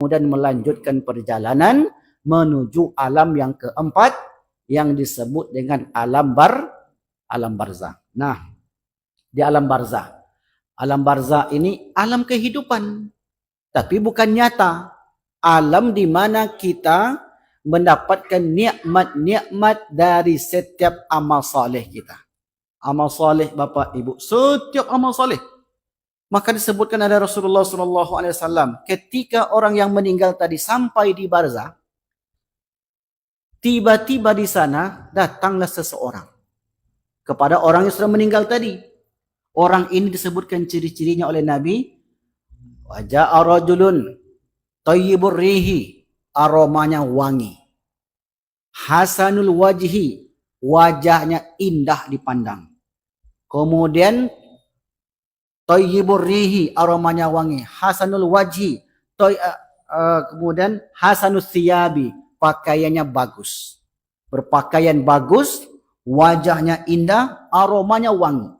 kemudian melanjutkan perjalanan menuju alam yang keempat yang disebut dengan alam barzah. Nah, di alam barzah ini alam kehidupan, tapi bukan nyata. Alam di mana kita mendapatkan nikmat-nikmat dari setiap amal soleh kita. Amal soleh Bapak Ibu, setiap amal soleh. Maka disebutkan ada Rasulullah SAW, ketika orang yang meninggal tadi sampai di barzah, tiba-tiba di sana datanglah seseorang kepada orang yang sudah meninggal tadi. Orang ini disebutkan ciri-cirinya oleh Nabi. Waja'a rajulun thayyibur rihi, aromanya wangi. Hasanul wajhi, wajahnya indah dipandang. Kemudian thayyibur rihi, aromanya wangi. Hasanul wajhi, kemudian hasanus thiyabi, pakaiannya bagus. Berpakaian bagus, wajahnya indah, aromanya wangi.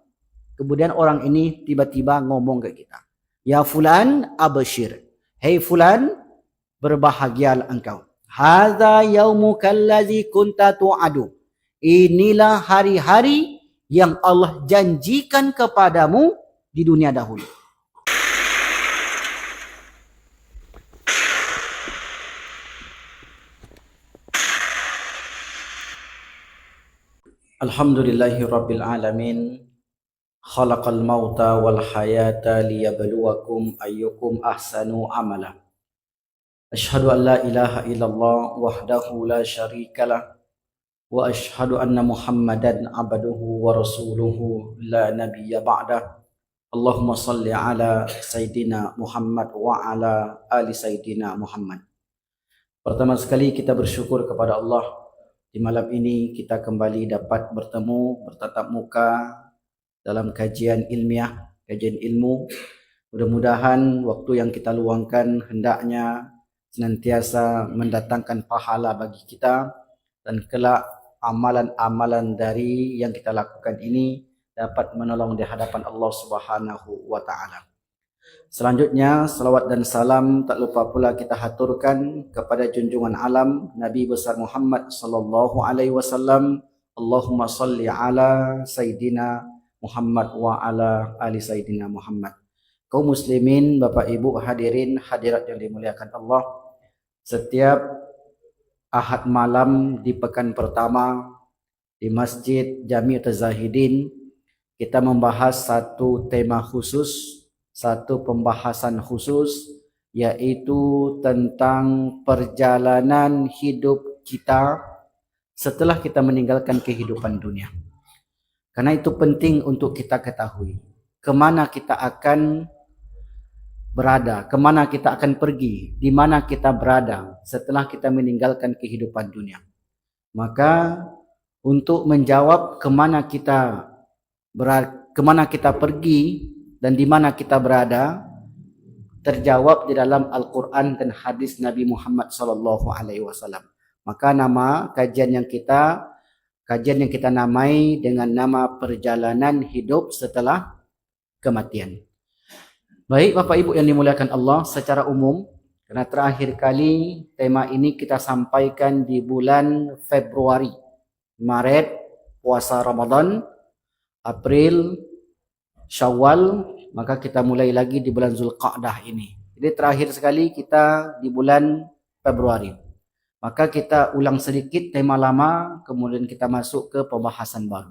Kemudian orang ini tiba-tiba ngomong ke kita. Ya fulan abshir. Hei fulan, berbahagialah engkau. Hadza yaumuka allazi kunta tu'adu. Inilah hari-hari yang Allah janjikan kepadamu di dunia dahulu. Alhamdulillahi rabbil alamin. Khalaqal mauta wal hayata liyabluwakum ayyukum ahsanu amala. Asyhadu an la ilaha illallah wahdahu la syarikalah wa asyhadu anna Muhammadan abduhu wa rasuluhu la nabiyya ba'dah. Allahumma salli ala Sayyidina Muhammad wa ala ali Sayyidina Muhammad. Pertama sekali kita bersyukur kepada Allah. Di malam ini kita kembali dapat bertemu, bertatap muka dalam kajian ilmiah, kajian ilmu. Mudah-mudahan waktu yang kita luangkan hendaknya senantiasa mendatangkan pahala bagi kita, dan kelak amalan-amalan dari yang kita lakukan ini dapat menolong di hadapan Allah Subhanahu wa taala. Selanjutnya salawat dan salam tak lupa pula kita haturkan kepada junjungan alam Nabi besar Muhammad sallallahu alaihi wasallam. Allahumma salli ala Sayyidina Muhammad wa ala ali Sayyidina Muhammad. Kaum muslimin, Bapak Ibu hadirin hadirat yang dimuliakan Allah, setiap Ahad malam di pekan pertama di Masjid Jami'ut Zahidin kita membahas satu tema khusus, satu pembahasan khusus, yaitu tentang perjalanan hidup kita setelah kita meninggalkan kehidupan dunia. Karena itu penting untuk kita ketahui kemana kita akan berada, kemana kita akan pergi, di mana kita berada setelah kita meninggalkan kehidupan dunia. Maka untuk menjawab kemana kita pergi dan di mana kita berada, terjawab di dalam Al-Quran dan hadis Nabi Muhammad SAW. Maka nama kajian yang kita namai dengan nama perjalanan hidup setelah kematian. Baik Bapak Ibu yang dimuliakan Allah, secara umum, karena terakhir kali tema ini kita sampaikan di bulan Februari, Maret, puasa Ramadan, April, Syawal, maka kita mulai lagi di bulan Zulqa'dah ini. Jadi terakhir sekali kita di bulan Februari. Maka kita ulang sedikit tema lama, kemudian kita masuk ke pembahasan baru.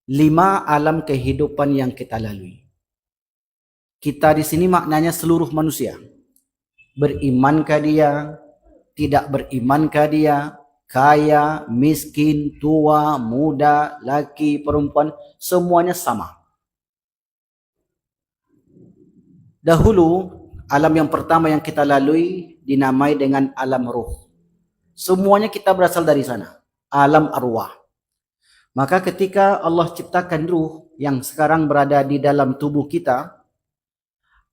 5 alam kehidupan yang kita lalui. Kita di sini maknanya seluruh manusia. Berimankah dia, tidak berimankah dia, kaya, miskin, tua, muda, laki, perempuan, semuanya sama. Dahulu, alam yang pertama yang kita lalui dinamai dengan alam ruh. Semuanya kita berasal dari sana, alam arwah. Maka ketika Allah ciptakan ruh yang sekarang berada di dalam tubuh kita,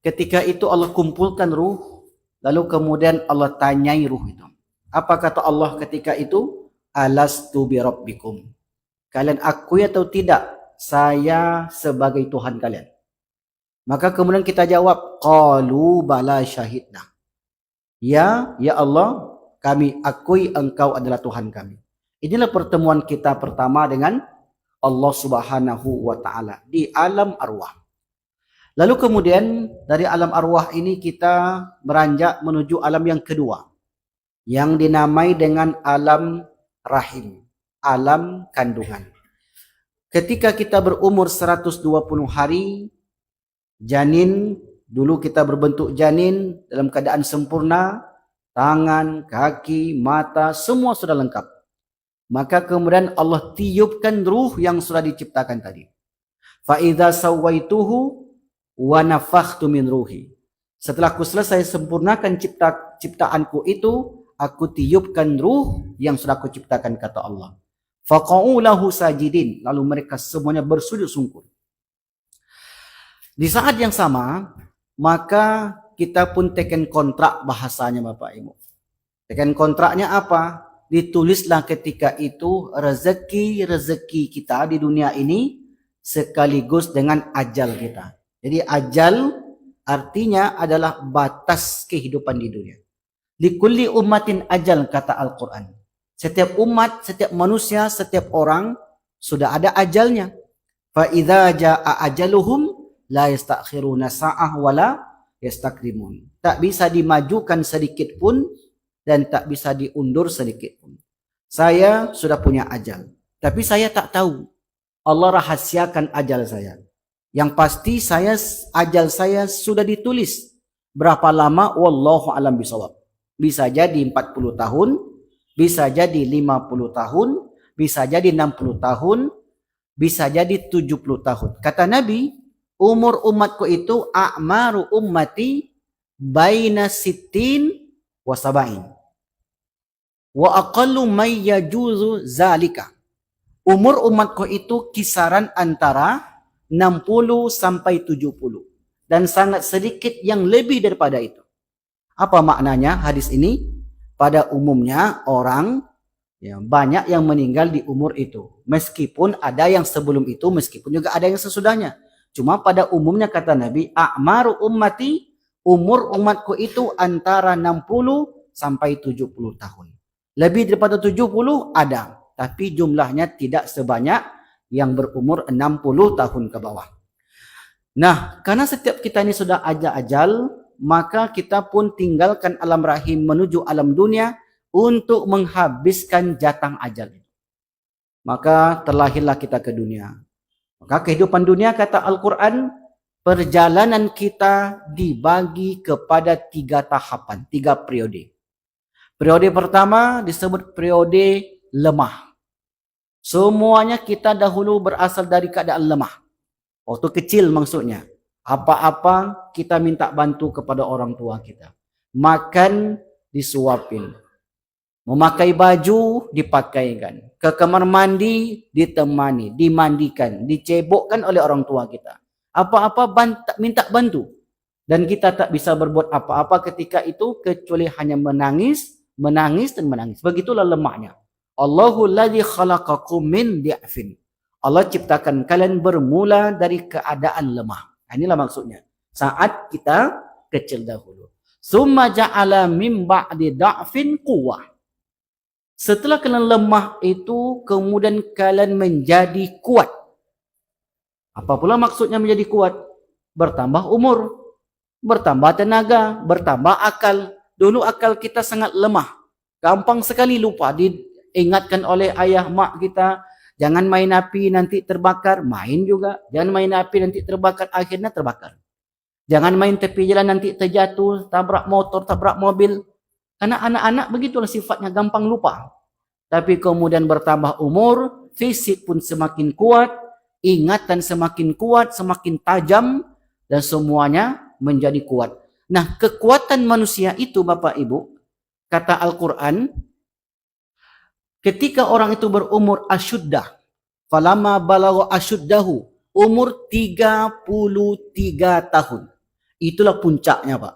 ketika itu Allah kumpulkan ruh, lalu kemudian Allah tanyai ruh itu. Apa kata Allah ketika itu? Alastu bi rabbikum. Kalian akui atau tidak saya sebagai Tuhan kalian? Maka kemudian kita jawab, qalu bala syahidna. Ya Allah, kami akui Engkau adalah Tuhan kami. Inilah pertemuan kita pertama dengan Allah Subhanahu wa taala di alam arwah. Lalu kemudian dari alam arwah ini kita beranjak menuju alam yang kedua, yang dinamai dengan alam rahim, alam kandungan. Ketika kita berumur 120 hari, janin, dulu kita berbentuk janin dalam keadaan sempurna, tangan, kaki, mata, semua sudah lengkap. Maka kemudian Allah tiupkan ruh yang sudah diciptakan tadi. Fa idza sawaituhu wa nafakhtu min ruhi. Setelah aku selesai sempurnakan ciptaanku itu, aku tiupkan ruh yang sudah aku ciptakan, kata Allah. Faqa'u lahu sajidin. Lalu mereka semuanya bersujud sungkur. Di saat yang sama, maka kita pun teken kontrak bahasanya Bapak Ibu. Teken kontraknya apa? Ditulislah ketika itu rezeki kita di dunia ini sekaligus dengan ajal kita. Jadi ajal artinya adalah batas kehidupan di dunia. Likulli ummatin ajal, kata Al-Quran. Setiap umat, setiap manusia, setiap orang sudah ada ajalnya. Fa idza jaa ajaluhum la yastakhiruna sa'ah wala yastakdimun. Tak bisa dimajukan sedikit pun dan tak bisa diundur sedikit pun. Saya sudah punya ajal, tapi saya tak tahu. Allah rahasiakan ajal saya. Yang pasti ajal saya sudah ditulis. Berapa lama? Wallahu alam bisawab. Bisa jadi 40 tahun, bisa jadi 50 tahun, bisa jadi 60 tahun, bisa jadi 70 tahun. Kata Nabi, umur umatku itu a'maru ummati baina sittin wa sab'in. Wa aqallu may yajuzu zalika. Umur umatku itu kisaran antara 60 sampai 70. Dan sangat sedikit yang lebih daripada itu. Apa maknanya hadis ini? Pada umumnya orang banyak yang meninggal di umur itu. Meskipun ada yang sebelum itu, meskipun juga ada yang sesudahnya. Cuma pada umumnya kata Nabi, a'maru ummati, umur umatku itu antara 60 sampai 70 tahun. Lebih daripada 70 ada, tapi jumlahnya tidak sebanyak yang berumur 60 tahun ke bawah. Nah, karena setiap kita ini sudah ajal, maka kita pun tinggalkan alam rahim menuju alam dunia untuk menghabiskan jatah ajal. Maka terlahirlah kita ke dunia. Maka kehidupan dunia, kata Al-Quran, perjalanan kita dibagi kepada 3 tahapan, 3 periode. Periode pertama disebut periode lemah. Semuanya kita dahulu berasal dari keadaan lemah. Waktu kecil maksudnya. Apa-apa kita minta bantu kepada orang tua kita. Makan disuapin. Memakai baju dipakaikan. Ke kamar mandi ditemani, dimandikan, dicebokkan oleh orang tua kita. Apa-apa minta bantu. Dan kita tak bisa berbuat apa-apa ketika itu kecuali hanya menangis dan menangis. Begitulah lemahnya. Allahul ladzi khalaqakum min di'fin. Allah ciptakan kalian bermula dari keadaan lemah. Inilah maksudnya. Saat kita kecil dahulu. Summa ja'ala min ba'di da'fin quwwah. Setelah kalian lemah itu, kemudian kalian menjadi kuat. Apa pula maksudnya menjadi kuat? Bertambah umur, bertambah tenaga, bertambah akal. Dulu akal kita sangat lemah. Gampang sekali lupa. Diingatkan oleh ayah mak kita, jangan main api nanti terbakar, main juga. Jangan main api nanti terbakar, akhirnya terbakar. Jangan main tepi jalan nanti terjatuh, tabrak motor, tabrak mobil. Karena anak-anak begitulah sifatnya, gampang lupa. Tapi kemudian bertambah umur, fisik pun semakin kuat, ingatan semakin kuat, semakin tajam, dan semuanya menjadi kuat. Nah, kekuatan manusia itu Bapak Ibu, kata Al-Quran, ketika orang itu berumur asyuddah, falamma balagha asyuddahu, umur 33 tahun. Itulah puncaknya, Pak.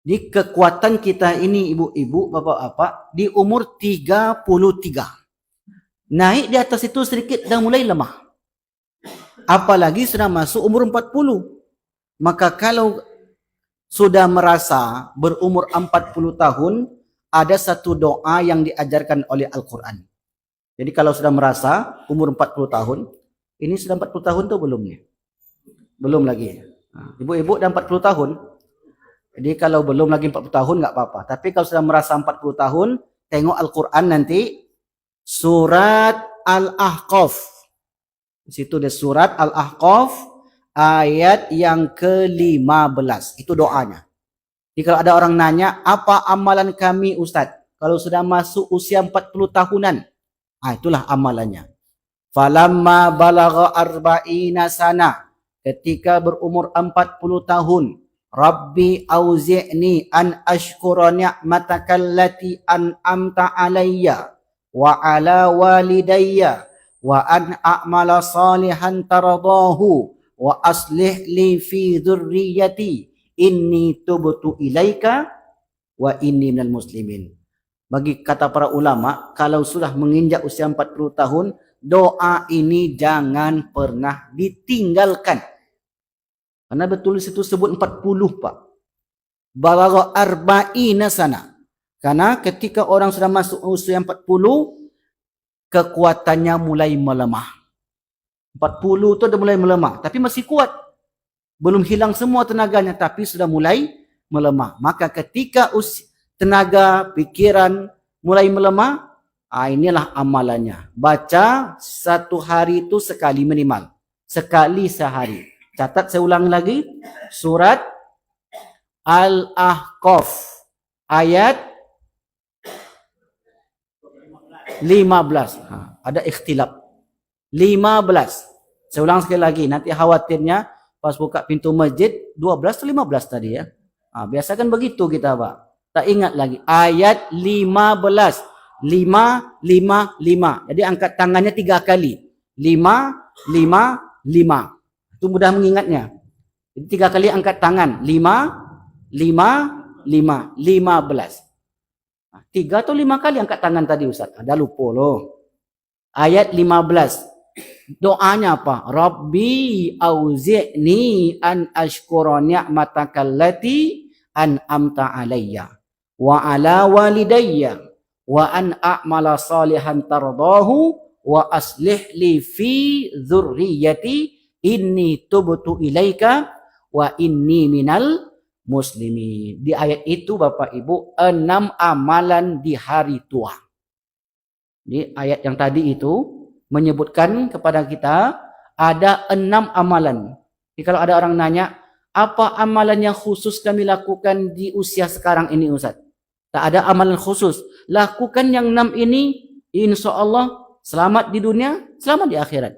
Di kekuatan kita ini, ibu-ibu, bapak-bapak, di umur 33. Naik di atas itu sedikit dah mulai lemah. Apalagi sudah masuk umur 40. Maka kalau sudah merasa berumur 40 tahun, ada satu doa yang diajarkan oleh Al-Quran. Jadi kalau sudah merasa umur 40 tahun, ini sudah 40 tahun tuh belum nih? Belum lagi. Ibu-ibu dah 40 tahun. Jadi kalau belum lagi 40 tahun nggak apa-apa. Tapi kalau sudah merasa 40 tahun, tengok Al-Quran nanti surat Al-Ahqaf. Di situ ada surat Al-Ahqaf ayat yang ke-15. Itu doanya. Jadi kalau ada orang nanya, apa amalan kami Ustaz? Kalau sudah masuk usia 40 tahunan. Itulah amalannya. Falamma balagha arba'ina sana. Ketika berumur 40 tahun. Rabbi auzi'ni an ashkura ni'mataka allati an'amta alayya wa ala walidayya wa an a'mala salihan taradahu wa aslih li fi dhurriyyati inni tubtu ilaika wa inni minal muslimin. Bagi kata para ulama, kalau sudah menginjak usia 40 tahun, doa ini jangan pernah ditinggalkan. Karena betul situ sebut 40, Pak. Balagha arba'ina sana. Karena ketika orang sudah masuk usia 40, kekuatannya mulai melemah. 40 itu dah mulai melemah, tapi masih kuat. Belum hilang semua tenaganya, tapi sudah mulai melemah. Maka ketika tenaga, pikiran mulai melemah, inilah amalannya. Baca satu hari itu sekali minimal. Sekali sehari. Catat, saya ulang lagi. Surat Al-Ahqaf ayat 15. Ada ikhtilaf. 15. Saya ulang sekali lagi. Nanti khawatirnya pas buka pintu masjid 12 atau 15 tadi ya. Biasa kan begitu kita, Pak. Tak ingat lagi. Ayat 15. 5, 5, 5. Jadi angkat tangannya 3 kali. 5, 5, 5. Itu mudah mengingatnya. Jadi 3 kali angkat tangan. 5, 5, 5. 15. 3 atau 5 kali angkat tangan tadi Ustaz. Ada lupa loh. Ayat 15. Doanya apa? Rabbi auzi'ni an ashkura ni'mataka allati an'amta alayya wa ala walidayya wa an a'mala salihan tardahu wa aslih li fi dzurriyyati inni tubtu ilaika wa inni minal muslimin. Di ayat itu Bapak Ibu 6 amalan di hari tua. Di ayat yang tadi itu menyebutkan kepada kita ada 6 amalan. Jadi kalau ada orang nanya, apa amalan yang khusus kami lakukan di usia sekarang ini Ustaz? Tak ada amalan khusus. Lakukan yang 6 ini, insya Allah selamat di dunia, selamat di akhirat.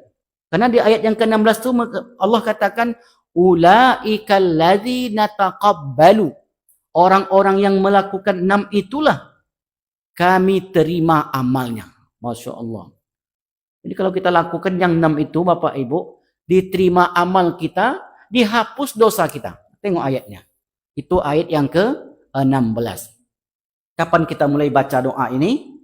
Karena di ayat yang ke-16 itu Allah katakan, ulaikal ladzina taqabbalu. Orang-orang yang melakukan 6 itulah kami terima amalnya. Masya Allah. Jadi kalau kita lakukan yang 6 itu Bapak Ibu, diterima amal kita, dihapus dosa kita. Tengok ayatnya. Itu ayat yang ke-16. Kapan kita mulai baca doa ini?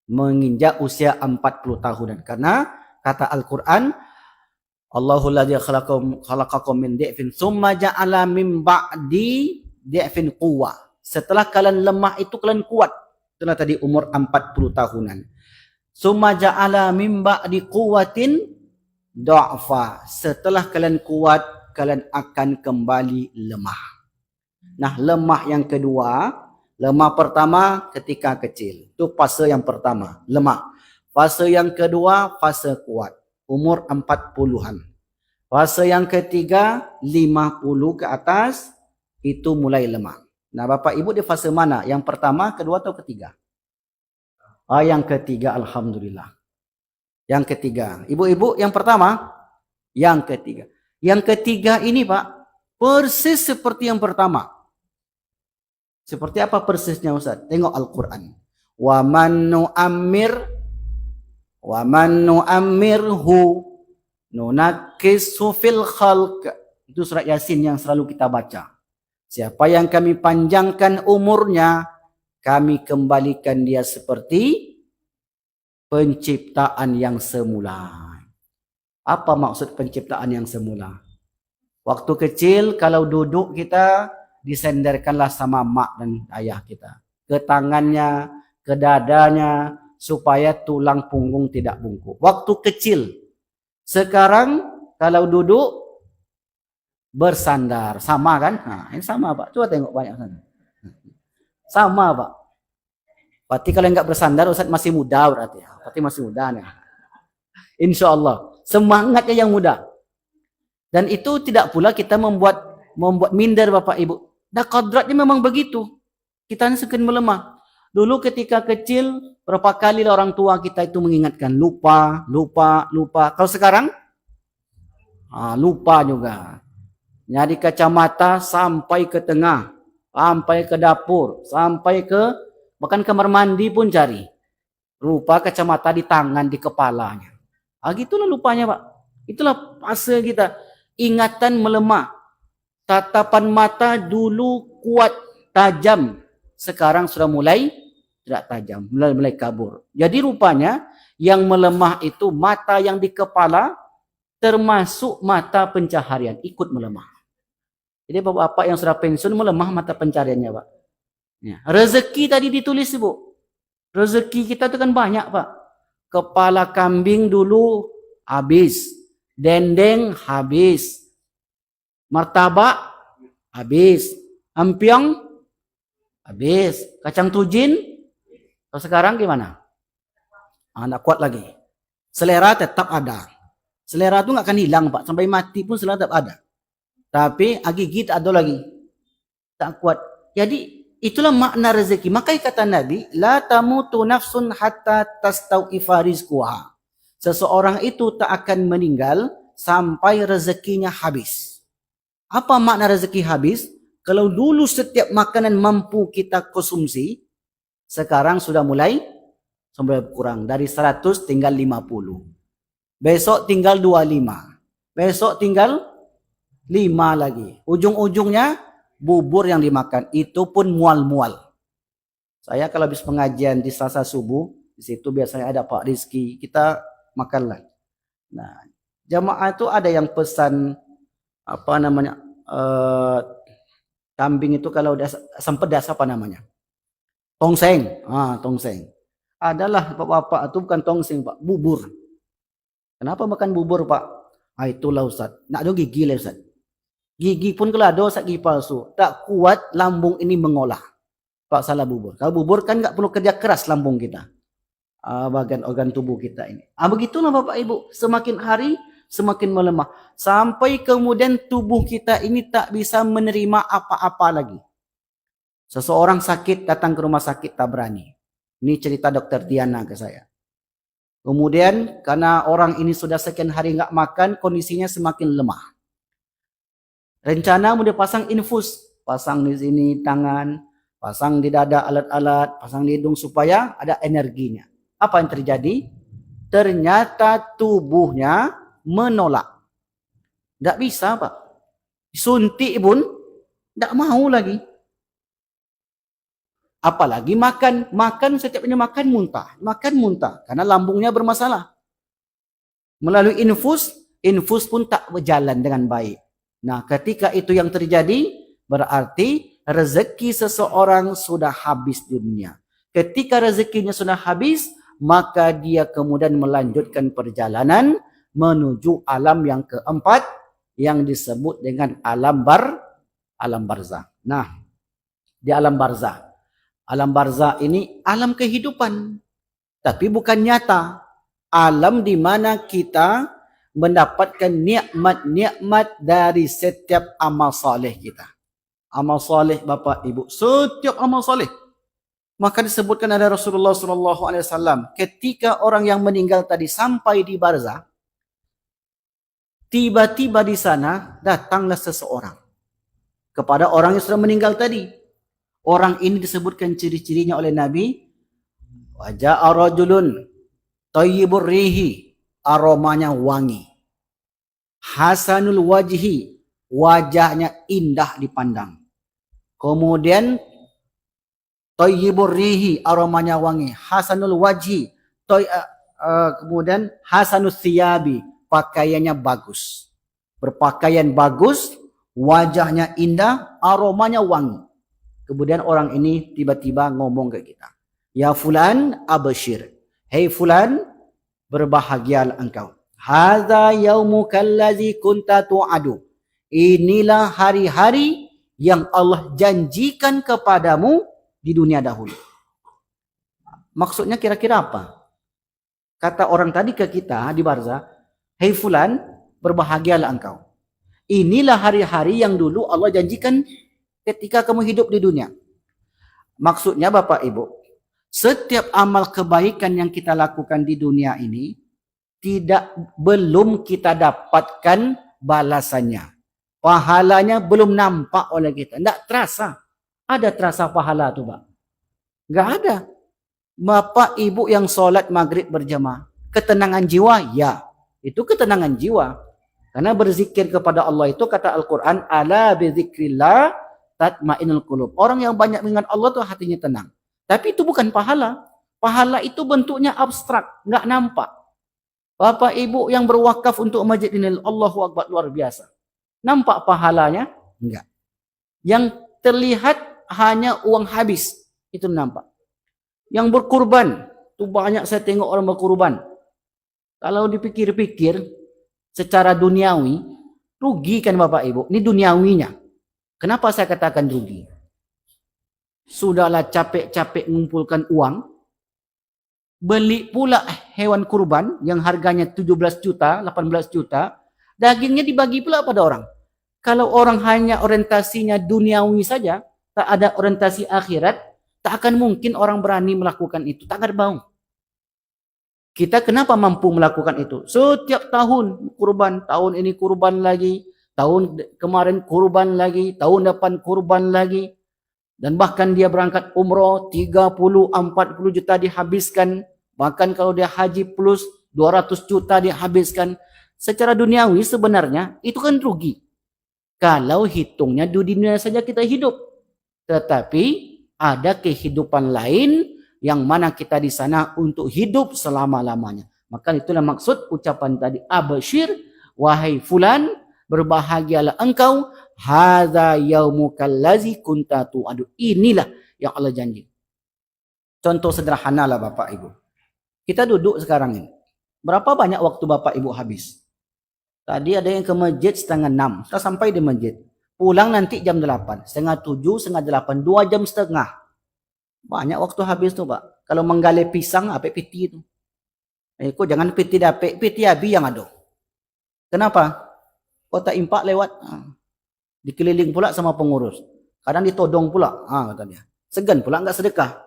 Menginjak usia 40 tahunan. Karena kata Al-Quran, Allahul ladzi khalaqakum min di'fin summa ja'ala min ba'di di'fin quwwah. Setelah kalian lemah itu kalian kuat. Itulah tadi umur 40 tahunan. Summa ja'ala min ba'di quwwatin dha'fa. Setelah kalian kuat, kalian akan kembali lemah. Nah, lemah yang kedua, lemah pertama ketika kecil. Itu fase yang pertama, lemah. Fase yang kedua, fase kuat. Umur 40-an. Fase yang ketiga, 50 ke atas, itu mulai lemah. Nah, Bapak Ibu di fase mana? Yang pertama, kedua atau ketiga? Yang ketiga, alhamdulillah. Yang ketiga. Ibu-ibu yang pertama, yang ketiga. Yang ketiga ini Pak, persis seperti yang pertama. Seperti apa persisnya Ustaz? Tengok Al-Quran. Wa man nu'ammirhu nunakkisu fil khalq. Itu surat Yasin yang selalu kita baca. Siapa yang kami panjangkan umurnya, kami kembalikan dia seperti penciptaan yang semula. Apa maksud penciptaan yang semula? Waktu kecil kalau duduk kita disenderkanlah sama mak dan ayah kita. Ke tangannya, ke dadanya, supaya tulang punggung tidak bungkuk. Waktu kecil. Sekarang kalau duduk bersandar. Sama kan? Nah, ini sama Pak. Coba tengok banyak sana. Sama Pak. Berarti kalau enggak bersandar, Ustaz masih muda berarti. Berarti masih muda nih. Insya Allah. Semangatnya yang muda. Dan itu tidak pula kita membuat minder Bapak Ibu. Dah kodratnya memang begitu. Kita ini semakin melemah. Dulu ketika kecil, berapa kali orang tua kita itu mengingatkan. Lupa. Kalau sekarang, lupa juga. Nyari kacamata sampai ke tengah. Sampai ke dapur. Sampai ke, bahkan kamar mandi pun cari. Lupa kacamata di tangan, di kepalanya. Gitulah lupanya Pak. Itulah fase kita. Ingatan melemah. Tatapan mata dulu kuat, tajam. Sekarang sudah mulai tidak tajam. Mulai kabur. Jadi rupanya yang melemah itu mata yang di kepala termasuk mata pencaharian. Ikut melemah. Jadi bapak-bapak yang sudah pensiun melemah mata pencariannya Pak. Ya. Rezeki tadi ditulis Bu. Rezeki kita itu kan banyak Pak. Kepala kambing dulu habis. Dendeng habis. Martabak habis. Ampiang habis. Kacang tujin. Kalau sekarang gimana? Nggak kuat lagi. Selera tetap ada. Selera itu nggak akan hilang Pak. Sampai mati pun selera tetap ada. Tapi gigi tak ada lagi. Tak kuat. Jadi itulah makna rezeki. Makanya kata Nabi, la tamutu nafsun hatta tastau'ifa rizquha. Seseorang itu tak akan meninggal sampai rezekinya habis. Apa makna rezeki habis? Kalau dulu setiap makanan mampu kita konsumsi, sekarang sudah mulai berkurang. Dari 100 tinggal 50. Besok tinggal 25. Besok tinggal 5 lagi. Ujung-ujungnya bubur yang dimakan. Itu pun mual-mual. Saya kalau habis pengajian di Selasa subuh, di situ biasanya ada Pak Rizky. Kita makanlah. Nah, jamaah itu ada yang pesan apa namanya? Kambing itu kalau udah asam pedas apa namanya? Tongseng. Tongseng. Adalah bapak-bapak itu bukan tongseng Pak, bubur. Kenapa makan bubur Pak? Itulah Ustaz. Nak ada gigi lah Ustaz. Gigi pun kalau ada Ustaz gigi palsu. Tak kuat lambung ini mengolah. Pak salah bubur. Kalau bubur kan nggak perlu kerja keras lambung kita. Bagian organ tubuh kita ini. Begitulah Bapak Ibu. Semakin hari semakin melemah. Sampai kemudian tubuh kita ini tak bisa menerima apa-apa lagi. Seseorang sakit datang ke rumah sakit tak berani. Ini cerita Dokter Diana ke saya. Kemudian karena orang ini sudah sekian hari nggak makan, kondisinya semakin lemah. Rencana mau dia pasang infus, pasang di sini tangan, pasang di dada alat-alat, pasang di hidung supaya ada energinya. Apa yang terjadi? Ternyata tubuhnya menolak. Tidak bisa Pak. Disuntik pun tidak mau lagi. Apalagi makan setiapnya makan muntah karena lambungnya bermasalah. Melalui infus pun tak berjalan dengan baik. Nah, ketika itu yang terjadi, berarti rezeki seseorang sudah habis di dunia. Ketika rezekinya sudah habis, maka dia kemudian melanjutkan perjalanan menuju alam yang keempat yang disebut dengan alam barzah. Nah, di alam barzah ini alam kehidupan, tapi bukan nyata. Alam di mana kita mendapatkan nikmat-nikmat dari setiap amal soleh kita. Amal soleh Bapak Ibu, setiap amal soleh. Maka disebutkan ada Rasulullah SAW, ketika orang yang meninggal tadi sampai di barzah, tiba-tiba di sana datanglah seseorang kepada orang yang sudah meninggal tadi. Orang ini disebutkan ciri-cirinya oleh Nabi. Waja'a rajulun thayyibur rihi, aromanya wangi. Hasanul wajhi, wajahnya indah dipandang. Kemudian thayyibur rihi, aromanya wangi. Hasanul wajhi, kemudian hasanus thiyabi, pakaiannya bagus. Berpakaian bagus, wajahnya indah, aromanya wangi. Kemudian orang ini tiba-tiba ngomong ke kita, ya fulan abshir, hei fulan, berbahagialah engkau. Hadza yaumukal ladzi kunta tu'adu. Inilah hari-hari yang Allah janjikan kepadamu di dunia dahulu. Maksudnya kira-kira apa? Kata orang tadi ke kita di barzah, hei fulan, berbahagialah engkau. Inilah hari-hari yang dulu Allah janjikan ketika kamu hidup di dunia. Maksudnya Bapak Ibu, setiap amal kebaikan yang kita lakukan di dunia ini belum kita dapatkan balasannya. Pahalanya belum nampak oleh kita. Tidak terasa. Ada terasa pahala tu Pak? Enggak ada. Bapak Ibu yang solat maghrib berjamaah, ketenangan jiwa? Ya, itu ketenangan jiwa. Karena berzikir kepada Allah itu kata Al-Quran, ala bizikrillah tatmainul qulub. Orang yang banyak mengingat Allah tuh hatinya tenang. Tapi itu bukan pahala. Pahala itu bentuknya abstrak, nggak nampak. Bapak Ibu yang berwakaf untuk masjid ini, Allahu Akbar, luar biasa. Nampak pahalanya? Enggak. Yang terlihat hanya uang habis, itu nampak. Yang berkurban, tuh banyak saya tengok orang berkurban. Kalau dipikir-pikir secara duniawi, rugi kan Bapak Ibu? Ini duniawinya. Kenapa saya katakan rugi? Sudahlah capek-capek mengumpulkan uang, beli pula hewan kurban yang harganya 17 juta, 18 juta, dagingnya dibagi pula pada orang. Kalau orang hanya orientasinya duniawi saja, tak ada orientasi akhirat, tak akan mungkin orang berani melakukan itu. Tak ada bau. Kita kenapa mampu melakukan itu? Setiap tahun kurban, tahun ini kurban lagi, tahun kemarin kurban lagi, tahun depan kurban lagi. Dan bahkan dia berangkat umroh 30, 40 juta dihabiskan. Bahkan kalau dia haji plus 200 juta dihabiskan. Secara duniawi sebenarnya itu kan rugi. Kalau hitungnya di dunia saja kita hidup. Tetapi ada kehidupan lain yang mana kita di sana untuk hidup selama-lamanya. Maka itulah maksud ucapan tadi. Abshir, wahai fulan, berbahagialah engkau. Hadza yaumukal ladzi kunta tu'adu. Inilah yang Allah janji. Contoh sederhana lah Bapak Ibu. Kita duduk sekarang ini. Berapa banyak waktu Bapak Ibu habis? Tadi ada yang ke masjid 5:30. Kita sampai di masjid. Pulang nanti jam 8. 6:30, 7:30, 2 jam setengah. Banyak waktu habis tuh Pak. Kalau menggali pisang, apa piti itu? Kok jangan piti dapet, piti abi yang ada. Kenapa? Kota impak lewat. Dikeliling pula sama pengurus. Kadang ditodong pula. Kata dia. Segan pula enggak sedekah.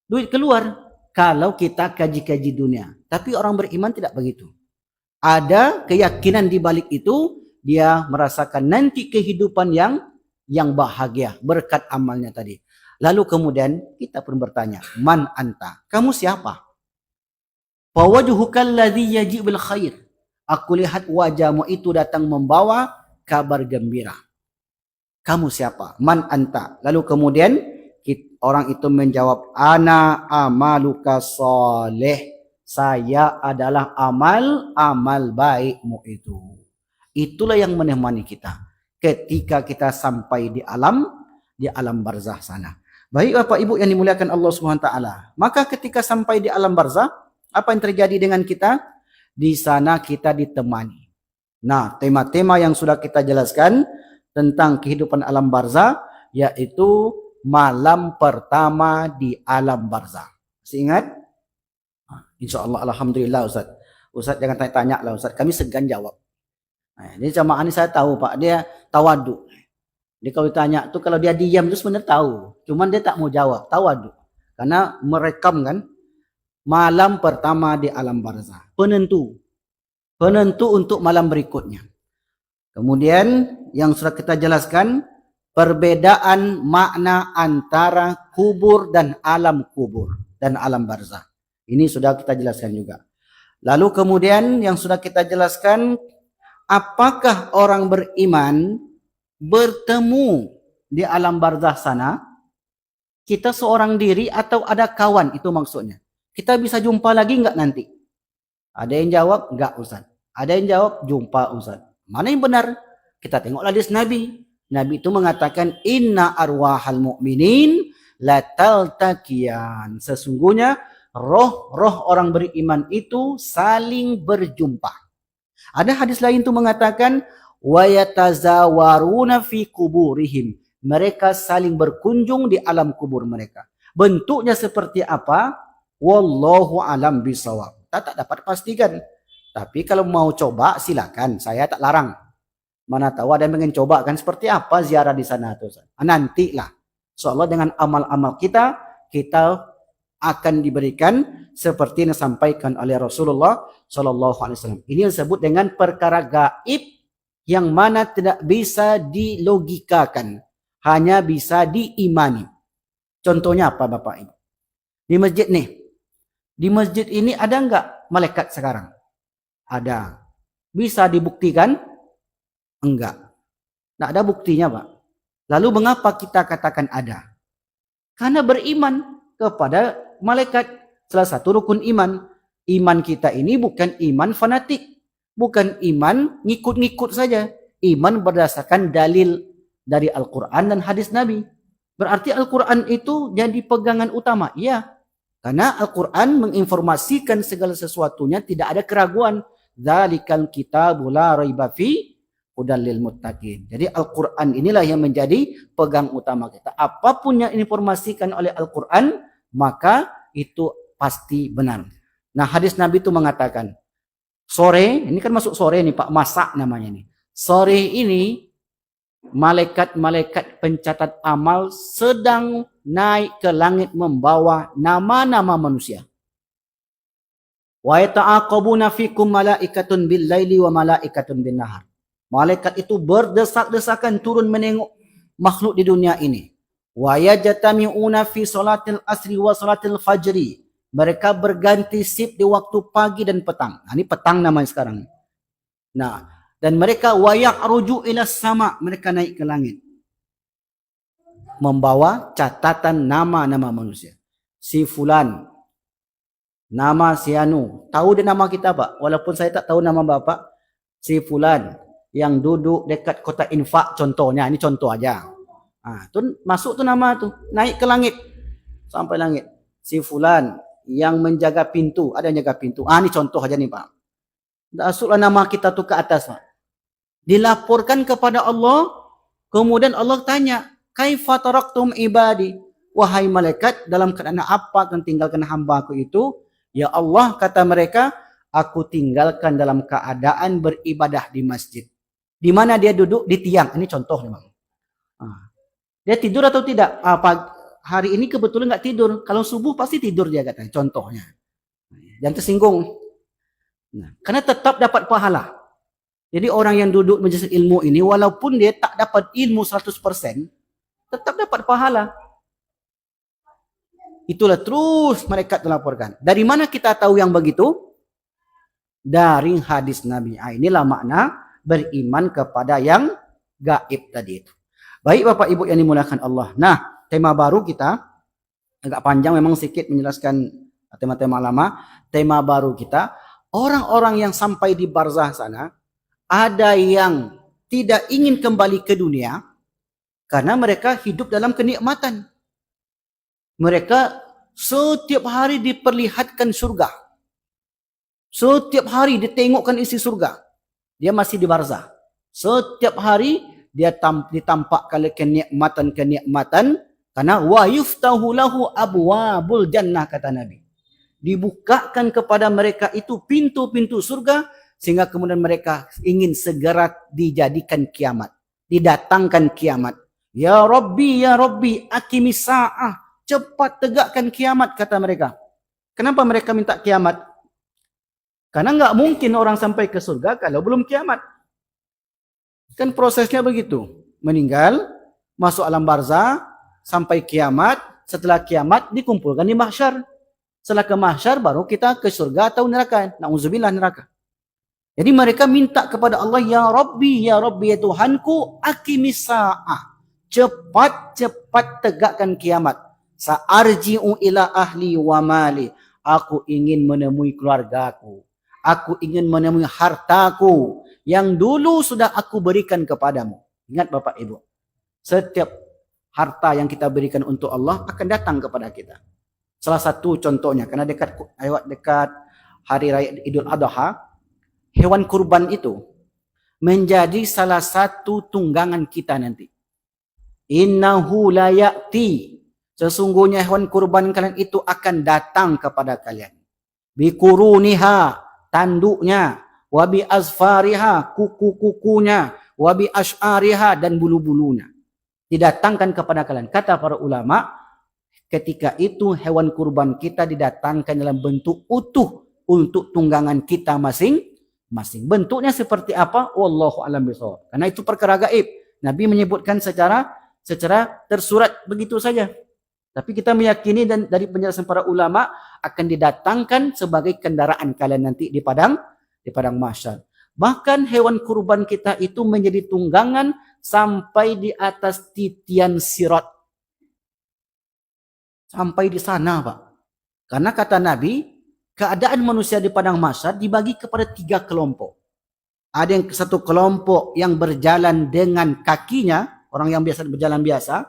Duit keluar. Kalau kita kaji-kaji dunia. Tapi orang beriman tidak begitu. Ada keyakinan di balik itu. Dia merasakan nanti kehidupan yang bahagia. Berkat amalnya tadi. Lalu kemudian kita pun bertanya. Man anta? Kamu siapa? Fawajuhukal ladzi yaji'ul khair. Aku lihat wajahmu itu datang membawa kabar gembira. Kamu siapa? Man anta? Lalu kemudian orang itu menjawab, ana amaluka soleh. Saya adalah amal baikmu itu. Itulah yang menemani kita ketika kita sampai di alam barzah sana. Baik Bapak Ibu yang dimuliakan Allah Subhanahu wa taala. Maka ketika sampai di alam barzah, apa yang terjadi dengan kita? Di sana kita ditemani. Nah, tema-tema yang sudah kita jelaskan tentang kehidupan alam barzah, yaitu malam pertama di alam barzah. Masih ingat? InsyaAllah, Alhamdulillah Ustaz. Ustaz jangan tanya-tanya lah Ustaz, kami segan jawab. Nah, ini jamaah ini saya tahu Pak, dia tawadu. Dia kalau ditanya tuh, kalau dia diam itu sebenarnya tahu. Cuman dia tak mau jawab, tawadu. Karena merekam kan, malam pertama di alam barzah. Penentu untuk malam berikutnya. Kemudian yang sudah kita jelaskan, perbedaan makna antara kubur dan alam kubur dan alam barzah. Ini sudah kita jelaskan juga. Lalu kemudian yang sudah kita jelaskan, apakah orang beriman bertemu di alam barzah sana, kita seorang diri atau ada kawan, itu maksudnya. Kita bisa jumpa lagi enggak nanti? Ada yang jawab, enggak Ustaz. Ada yang jawab, jumpa Ustaz. Mana yang benar? Kita tengok hadis Nabi. Nabi itu mengatakan inna arwahal mu'minin lataltaqiyan. Sesungguhnya roh-roh orang beriman itu saling berjumpa. Ada hadis lain itu mengatakan wa yatazawaruna fi kuburihim. Mereka saling berkunjung di alam kubur mereka. Bentuknya seperti apa? Wallahu alam bisawab. Kita tak dapat pastikan. Tapi kalau mau coba silakan, saya tak larang. Mana tahu ada yang ingin coba kan seperti apa ziarah di sana tuh. Nantilah. Insyaallah dengan amal-amal kita akan diberikan seperti yang disampaikan oleh Rasulullah sallallahu alaihi wasallam. Ini yang disebut dengan perkara gaib yang mana tidak bisa dilogikakan, hanya bisa diimani. Contohnya apa Bapak Ibu? Di masjid nih. Di masjid ini ada enggak malaikat sekarang? Ada. Bisa dibuktikan? Enggak. Tidak ada buktinya, Pak. Lalu mengapa kita katakan ada? Karena beriman kepada malaikat. Salah satu rukun iman. Iman kita ini bukan iman fanatik. Bukan iman ngikut-ngikut saja. Iman berdasarkan dalil dari Al-Quran dan hadis Nabi. Berarti Al-Quran itu jadi pegangan utama. Iya. Karena Al-Quran menginformasikan segala sesuatunya. Tidak ada keraguan. Dzalikal kitabu la raiba fi hudal lil muttaqin. Jadi Al-Quran inilah yang menjadi pegang utama kita. Apapun yang informasikan oleh Al-Quran, maka itu pasti benar. Nah, hadis Nabi itu mengatakan, sore, ini kan masuk sore nih Pak, masak namanya nih. Sore ini, malaikat-malaikat pencatat amal sedang naik ke langit membawa nama-nama manusia. Wa yata'aqabuna fikum malaikatun bil laili wa malaikatun bin nahar. Malaikat itu berdesak-desakan turun menengok makhluk di dunia ini. Wa yajtami'una fi salatil asri wa salatil fajri. Mereka berganti sip di waktu pagi dan petang. Nah, ini petang namanya sekarang. Nah, dan mereka wa ya'ruju ila sama, mereka naik ke langit. Membawa catatan nama-nama manusia. Si fulan, nama si anu. Tahu dia nama kita, Pak? Walaupun saya tak tahu nama Bapak. Si fulan yang duduk dekat kota infak contohnya, ini contoh aja. Tuh masuk tuh nama tuh, naik ke langit sampai langit. Si fulan yang menjaga pintu, ada yang jaga pintu. Ini contoh aja nih Pak. Masuklah nama kita tuh ke atas Pak. Dilaporkan kepada Allah, kemudian Allah tanya, kaifa taraktum ibadi? Wahai malaikat, dalam keadaan apa kalian tinggalkan hamba-Ku itu? Ya Allah, kata mereka, aku tinggalkan dalam keadaan beribadah di masjid. Di mana dia duduk? Di tiang. Ini contoh memang. Dia tidur atau tidak? Hari ini kebetulan nggak tidur. Kalau subuh pasti tidur dia katanya. Contohnya. Jangan tersinggung. Nah, karena tetap dapat pahala. Jadi orang yang duduk majelis ilmu ini, walaupun dia tak dapat ilmu 100%, tetap dapat pahala. Itulah terus mereka melaporkan. Dari mana kita tahu yang begitu? Dari hadis Nabi. Inilah makna beriman kepada yang gaib tadi itu. Baik Bapak Ibu yang dimuliakan Allah. Nah, tema baru kita agak panjang memang sedikit menjelaskan tema-tema lama. Tema baru kita, orang-orang yang sampai di barzah sana, ada yang tidak ingin kembali ke dunia karena mereka hidup dalam kenikmatan. Mereka setiap hari diperlihatkan surga. Setiap hari ditengokkan isi surga. Dia masih di barzah. Setiap hari dia ditampakkan kenikmatan-kenikmatan karena wa yuftahu lahu abwabul jannah kata Nabi. Dibukakan kepada mereka itu pintu-pintu surga sehingga kemudian mereka ingin segera dijadikan kiamat, didatangkan kiamat. Ya Rabbi, aqimis sa'ah, cepat tegakkan kiamat kata mereka. Kenapa mereka minta kiamat? Karena nggak mungkin orang sampai ke surga kalau belum kiamat. Kan prosesnya begitu. Meninggal, masuk alam barzah, sampai kiamat. Setelah kiamat dikumpulkan di mahsyar. Setelah ke mahsyar baru kita ke surga atau neraka. Na'udzubillah neraka. Jadi mereka minta kepada Allah, ya Rabbi ya Tuhanku, aqimis sa'ah. Cepat-cepat tegakkan kiamat. Sa'arji'u ila ahli wa mali. Aku ingin menemui keluargaku. Aku ingin menemui hartaku yang dulu sudah aku berikan kepadamu. Ingat Bapak Ibu. Setiap harta yang kita berikan untuk Allah akan datang kepada kita. Salah satu contohnya, karena dekat hari raya Idul Adha, hewan kurban itu menjadi salah satu tunggangan kita nanti. Innahu la ya'ti, sesungguhnya hewan kurban kalian itu akan datang kepada kalian. Bikuruniha, tanduknya, wabi azfariha, kuku-kukunya, wabi ash'ariha, dan bulu-bulunya. Didatangkan kepada kalian. Kata para ulama, ketika itu hewan kurban kita didatangkan dalam bentuk utuh untuk tunggangan kita masing-masing. Bentuknya seperti apa? Wallahu a'lam bishawab. Karena itu perkara gaib. Nabi menyebutkan secara tersurat begitu saja. Tapi kita meyakini dan dari penjelasan para ulama akan didatangkan sebagai kendaraan kalian nanti di padang mahsyar. Bahkan hewan kurban kita itu menjadi tunggangan sampai di atas titian sirat. Sampai di sana, Pak. Karena kata Nabi, keadaan manusia di padang mahsyar dibagi kepada 3 kelompok. Ada yang satu kelompok yang berjalan dengan kakinya, orang yang biasa berjalan biasa.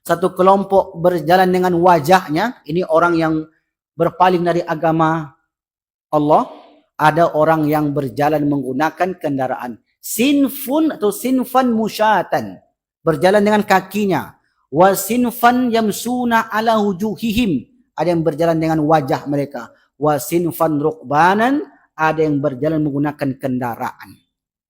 Satu kelompok berjalan dengan wajahnya, ini orang yang berpaling dari agama Allah. Ada orang yang berjalan menggunakan kendaraan. Sinfun atau sinfan musyatan, berjalan dengan kakinya. Wa sinfan yamsuna ala wujuhihim, ada yang berjalan dengan wajah mereka. Wa sinfan rukbanan, ada yang berjalan menggunakan kendaraan.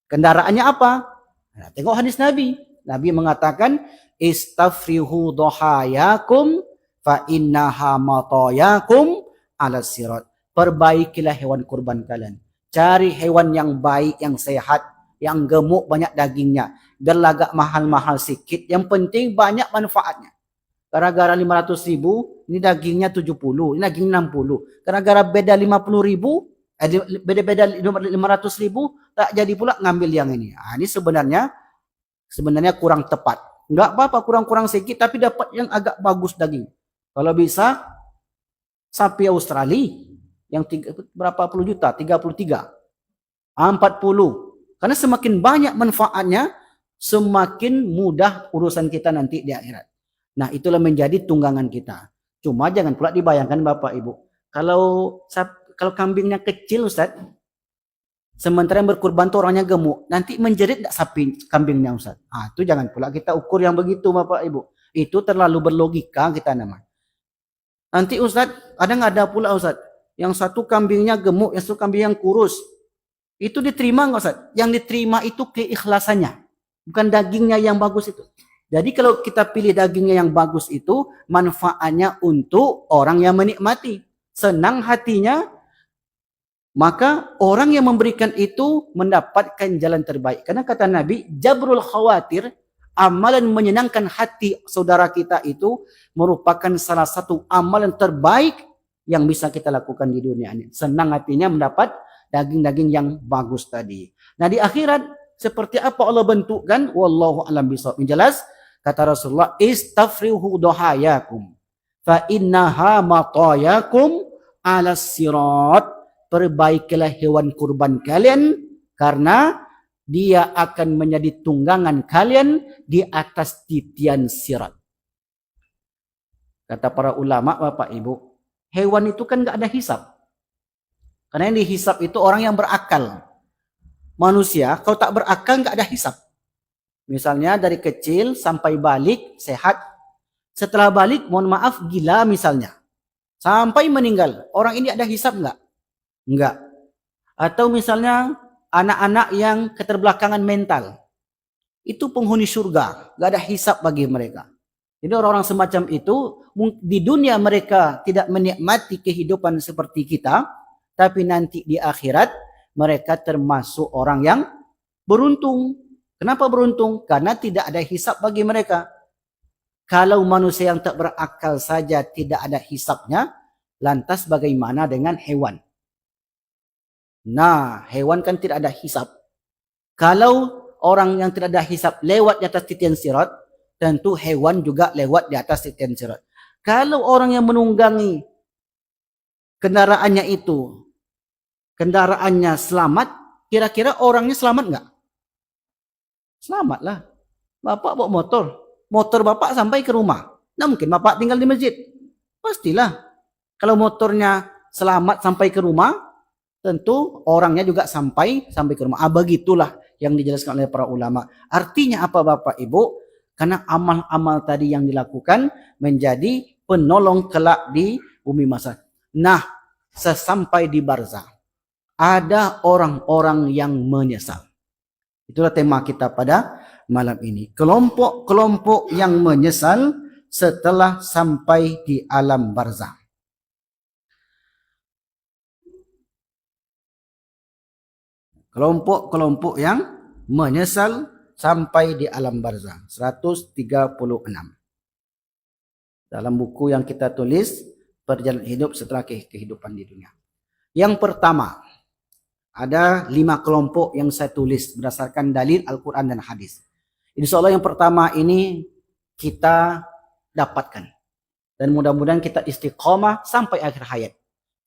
Kendaraannya apa? Nah, tengok hadis Nabi. Nabi mengatakan, istafrihu dohayakum fa innaha matayakum ala sirat. Perbaikilah hewan kurban kalian. Cari hewan yang baik, yang sehat, yang gemuk, banyak dagingnya. Biarlah agak mahal-mahal sikit. Yang penting banyak manfaatnya. Gara-gara 500.000, ini dagingnya 70, ini daging 60. Gara-gara beda 50.000, beda-beda 500.000, tak jadi pula ngambil yang ini. Nah, ini sebenarnya kurang tepat. Enggak apa-apa, kurang-kurang sedikit, tapi dapat yang agak bagus daging. Kalau bisa, sapi Australia yang berapa puluh juta, 33, 40. Karena semakin banyak manfaatnya, semakin mudah urusan kita nanti di akhirat. Nah, itulah menjadi tunggangan kita. Cuma jangan pula dibayangkan Bapak Ibu, kalau kambingnya kecil Ustaz, sementara yang berkurban itu orangnya gemuk, nanti menjerit tak sapi kambingnya Ustaz. Itu jangan pula kita ukur yang begitu Bapak Ibu. Itu terlalu berlogika kita namanya. Nanti Ustaz, nggak ada pula Ustaz, yang satu kambingnya gemuk, yang satu kambing yang kurus. Itu diterima nggak Ustaz? Yang diterima itu keikhlasannya, bukan dagingnya yang bagus itu. Jadi kalau kita pilih dagingnya yang bagus itu, manfaatnya untuk orang yang menikmati. Senang hatinya, maka orang yang memberikan itu mendapatkan jalan terbaik. Karena kata Nabi, jabrul khawatir, amalan menyenangkan hati saudara kita itu merupakan salah satu amalan terbaik yang bisa kita lakukan di dunia ini. Senang hatinya mendapat daging-daging yang bagus tadi. Nah, di akhirat seperti apa Allah bentukkan? Wallahu a'lam bishawab. Jelas kata Rasulullah, istafrihu dohayakum fa innaha matayakum ala sirat. Perbaikilah hewan kurban kalian karena dia akan menjadi tunggangan kalian di atas titian sirat. Kata para ulama Bapak Ibu, hewan itu kan enggak ada hisab. Karena yang dihisab itu orang yang berakal. Manusia kalau tak berakal enggak ada hisab. Misalnya dari kecil sampai balik sehat. Setelah balik mohon maaf gila misalnya. Sampai meninggal. Orang ini ada hisab enggak? Enggak. Atau misalnya anak-anak yang keterbelakangan mental. Itu penghuni surga. Enggak ada hisab bagi mereka. Jadi orang-orang semacam itu di dunia mereka tidak menikmati kehidupan seperti kita. Tapi nanti di akhirat mereka termasuk orang yang beruntung. Kenapa beruntung? Karena tidak ada hisab bagi mereka. Kalau manusia yang tak berakal saja tidak ada hisabnya, lantas bagaimana dengan hewan? Nah, hewan kan tidak ada hisab. Kalau orang yang tidak ada hisab lewat di atas titian sirat, tentu hewan juga lewat di atas titian sirat. Kalau orang yang menunggangi kendaraannya itu, kendaraannya selamat, kira-kira orangnya selamat enggak? Selamatlah. Bapak bawa motor, motor bapak sampai ke rumah. Nah mungkin bapak tinggal di masjid. Pastilah. Kalau motornya selamat sampai ke rumah, tentu orangnya juga sampai ke rumah. Begitulah yang dijelaskan oleh para ulama. Artinya apa Bapak Ibu? Karena amal-amal tadi yang dilakukan menjadi penolong kelak di bumi mahsyar. Nah, sesampai di barzah, ada orang-orang yang menyesal. Itulah tema kita pada malam ini. Kelompok-kelompok yang menyesal setelah sampai di alam barzah. Kelompok-kelompok yang menyesal sampai di alam barzah. 136. Dalam buku yang kita tulis, Perjalanan Hidup Setelah Kehidupan di Dunia. Yang pertama, ada 5 kelompok yang saya tulis berdasarkan dalil Al-Quran dan hadis. Insya Allah yang pertama ini kita dapatkan. Dan mudah-mudahan kita istiqomah sampai akhir hayat.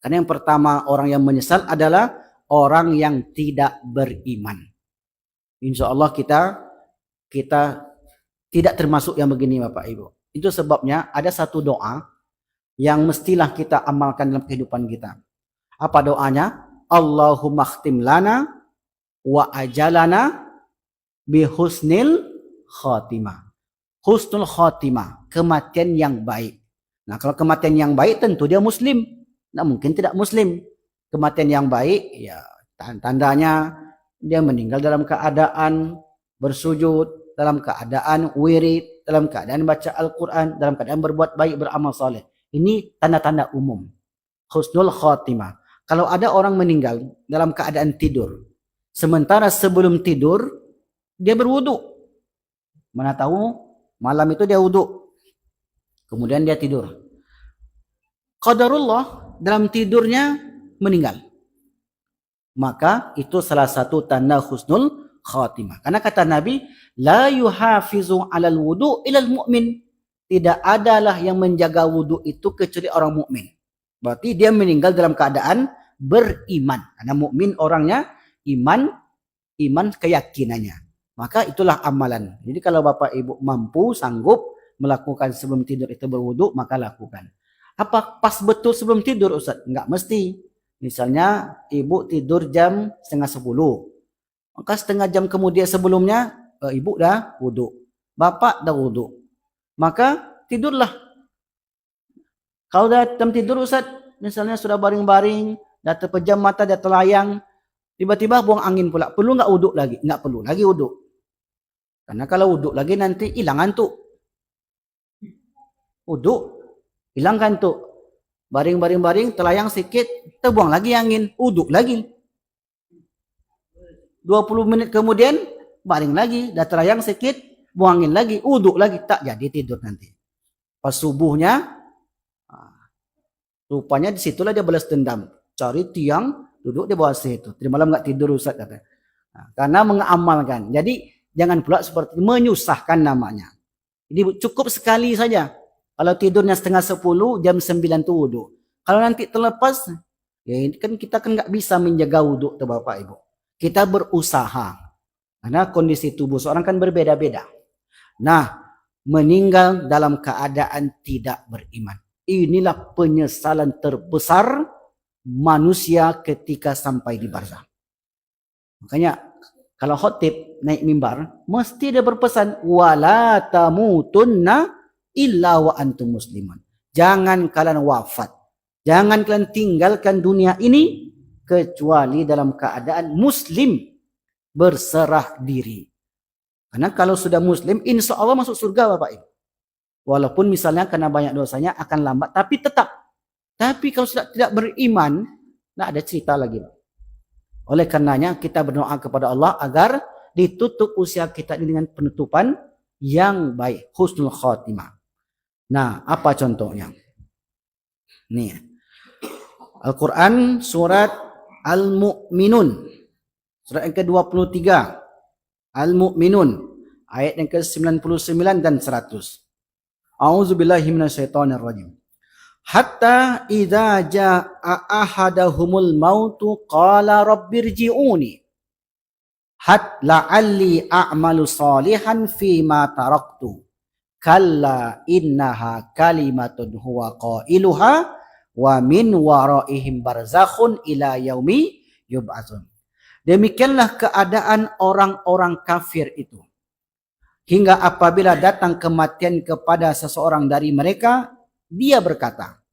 Karena yang pertama orang yang menyesal adalah orang yang tidak beriman. Insya Allah kita tidak termasuk yang begini Bapak Ibu. Itu sebabnya ada satu doa yang mestilah kita amalkan dalam kehidupan kita. Apa doanya? Allahumma khtim lana wa ajalana bihusnil khatimah. Husnul khatimah, kematian yang baik. Nah kalau kematian yang baik tentu dia muslim. Nah mungkin tidak muslim. Kematian yang baik, ya tandanya dia meninggal dalam keadaan bersujud, dalam keadaan wirid, dalam keadaan baca Al-Quran, dalam keadaan berbuat baik, beramal soleh. Ini tanda-tanda umum. Husnul khatimah. Kalau ada orang meninggal dalam keadaan tidur, sementara sebelum tidur, dia berwudu. Mana tahu malam itu dia wudu. Kemudian dia tidur. Qadarullah dalam tidurnya meninggal. Maka itu salah satu tanda husnul khatimah. Karena kata Nabi, la yuhafizu 'alal wudu ilal mu'min. Tidak adalah yang menjaga wudu itu kecuali orang mukmin. Berarti dia meninggal dalam keadaan beriman. Karena mukmin orangnya iman keyakinannya. Maka itulah amalan. Jadi kalau Bapak Ibu mampu, sanggup melakukan sebelum tidur itu berwudu, maka lakukan. Apa pas betul sebelum tidur Ustaz? Enggak mesti. Misalnya ibu tidur jam 9:30. Maka setengah jam kemudian sebelumnya ibu dah wudu. Bapak dah wudu. Maka tidurlah. Kalau dah jam tidur Ustaz, misalnya sudah baring-baring, dah terpejam mata, dah terlayang, tiba-tiba buang angin pula. Perlu enggak wudu lagi? Enggak perlu lagi wudu. Karena kalau wudu lagi nanti hilang ngantuk. Wudu hilang ngantuk. Baring-baring, terlayang sedikit, terbuang lagi angin, uduk lagi. 20 menit kemudian, baring lagi, dah terlayang sedikit, buang angin lagi, uduk lagi, tak jadi tidur nanti. Pas subuhnya, rupanya disitulah dia balas dendam. Cari tiang, duduk di bawah situ. Tadi malam enggak tidur Ustaz kata. Karena mengamalkan. Jadi, jangan pula seperti menyusahkan namanya. Jadi cukup sekali saja. Kalau tidurnya 9:30, jam 9 tu wudu. Kalau nanti terlepas, ya kan kita kan nggak bisa menjaga wudu tuh Bapak Ibu. Kita berusaha. Karena kondisi tubuh seorang kan berbeda-beda. Nah, meninggal dalam keadaan tidak beriman. Inilah penyesalan terbesar manusia ketika sampai di barzah. Makanya kalau khotib naik mimbar, mesti dia berpesan wala tamutunna illa wa antum musliman. Jangan kalian wafat. Jangan kalian tinggalkan dunia ini kecuali dalam keadaan muslim, berserah diri. Karena kalau sudah muslim, insya Allah masuk surga Bapak Ibu. Walaupun misalnya karena banyak dosanya akan lambat, tapi tetap. Tapi kalau sudah tidak beriman, tidak ada cerita lagi. Oleh karenanya kita berdoa kepada Allah agar ditutup usia kita ini dengan penutupan yang baik, husnul khatimah. Nah, apa contohnya? Nih. Al-Quran surat Al-Mu'minun. Surat yang ke-23. Al-Mu'minun. Ayat yang ke-99 dan 100. A'udzubillahi minasyaitonirrajim. Hatta idza jaa'a ahadahumul mautu qala rabbirji'uni. La'alli a'malu salihan fima taraktu. kalla innaha kalimatun huwa qailuha wa min waraihim barzakhun ila yaumi yub'atsun. Demikianlah keadaan orang-orang kafir itu. Hingga apabila datang kematian kepada seseorang dari mereka, dia berkata,